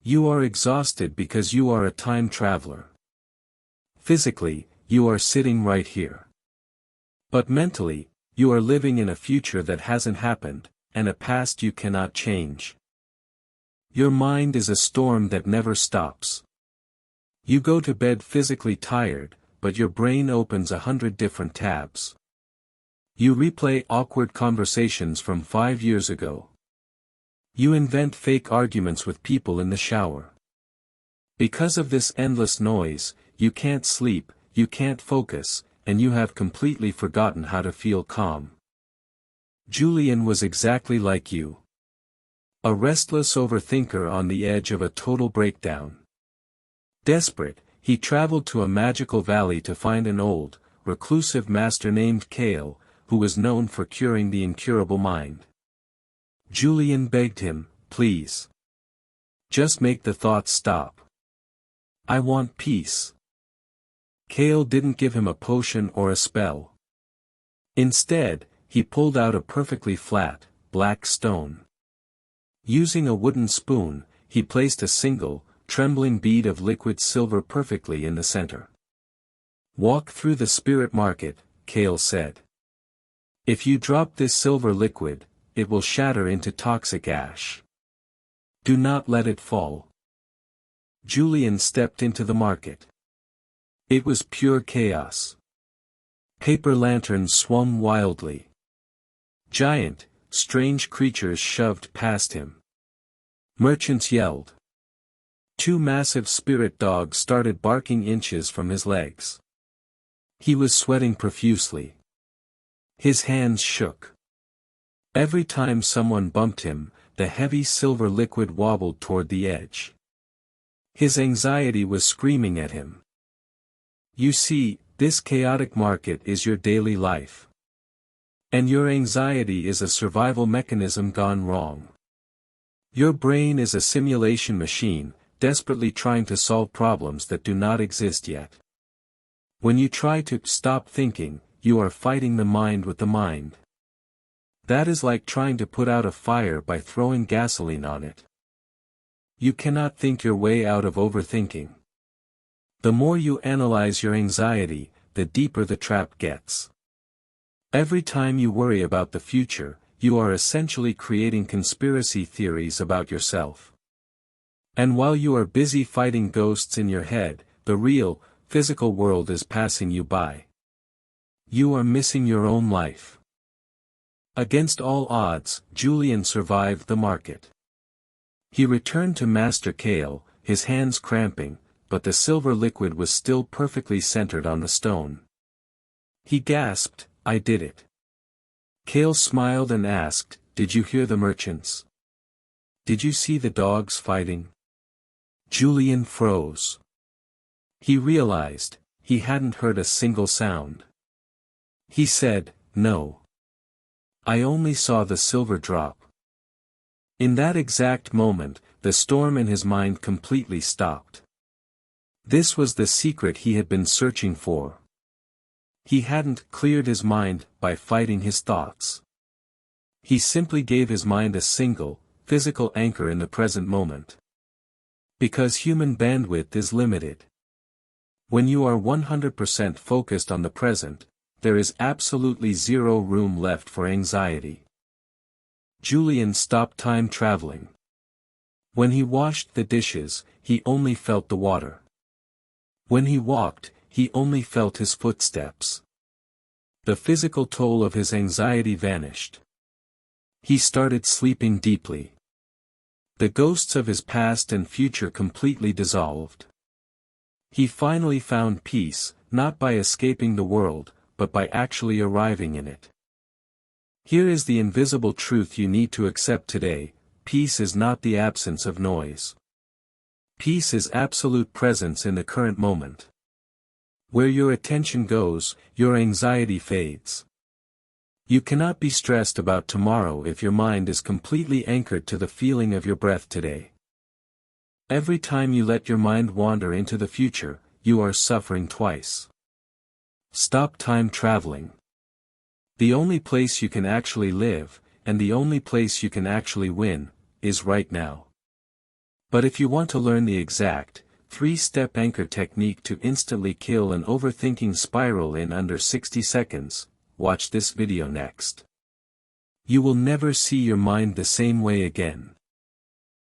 You are exhausted because you are a time traveler. Physically, you are sitting right here. But mentally, you are living in a future that hasn't happened, and a past you cannot change. Your mind is a storm that never stops. You go to bed physically tired, but your brain opens 100 different tabs. You replay awkward conversations from 5 years ago. You invent fake arguments with people in the shower. Because of this endless noise, you can't sleep, you can't focus, and you have completely forgotten how to feel calm. Julian was exactly like you. A restless overthinker on the edge of a total breakdown. Desperate, he traveled to a magical valley to find an old, reclusive master named Kale, who was known for curing the incurable mind. Julian begged him, "Please. Just make the thoughts stop. I want peace." Kale didn't give him a potion or a spell. Instead, he pulled out a perfectly flat, black stone. Using a wooden spoon, he placed a single, trembling bead of liquid silver perfectly in the center. "Walk through the spirit market," Kale said. "If you drop this silver liquid, it will shatter into toxic ash. Do not let it fall." Julian stepped into the market. It was pure chaos. Paper lanterns swung wildly. Giant, strange creatures shoved past him. Merchants yelled. 2 massive spirit dogs started barking inches from his legs. He was sweating profusely. His hands shook. Every time someone bumped him, the heavy silver liquid wobbled toward the edge. His anxiety was screaming at him. You see, this chaotic market is your daily life. And your anxiety is a survival mechanism gone wrong. Your brain is a simulation machine, desperately trying to solve problems that do not exist yet. When you try to stop thinking, you are fighting the mind with the mind. That is like trying to put out a fire by throwing gasoline on it. You cannot think your way out of overthinking. The more you analyze your anxiety, the deeper the trap gets. Every time you worry about the future, you are essentially creating conspiracy theories about yourself. And while you are busy fighting ghosts in your head, the real, physical world is passing you by. You are missing your own life. Against all odds, Julian survived the market. He returned to Master Kale, his hands cramping, but the silver liquid was still perfectly centered on the stone. He gasped, "I did it." Kale smiled and asked, "Did you hear the merchants? Did you see the dogs fighting?" Julian froze. He realized, he hadn't heard a single sound. He said, "No. I only saw the silver drop." In that exact moment, the storm in his mind completely stopped. This was the secret he had been searching for. He hadn't cleared his mind by fighting his thoughts. He simply gave his mind a single, physical anchor in the present moment. Because human bandwidth is limited. When you are 100% focused on the present, there is absolutely zero room left for anxiety. Julian stopped time traveling. When he washed the dishes, he only felt the water. When he walked, he only felt his footsteps. The physical toll of his anxiety vanished. He started sleeping deeply. The ghosts of his past and future completely dissolved. He finally found peace, not by escaping the world, but by actually arriving in it. Here is the invisible truth you need to accept today: peace is not the absence of noise. Peace is absolute presence in the current moment. Where your attention goes, your anxiety fades. You cannot be stressed about tomorrow if your mind is completely anchored to the feeling of your breath today. Every time you let your mind wander into the future, you are suffering twice. Stop time traveling. The only place you can actually live, and the only place you can actually win, is right now. But if you want to learn the exact, 3-step anchor technique to instantly kill an overthinking spiral in under 60 seconds, watch this video next. You will never see your mind the same way again.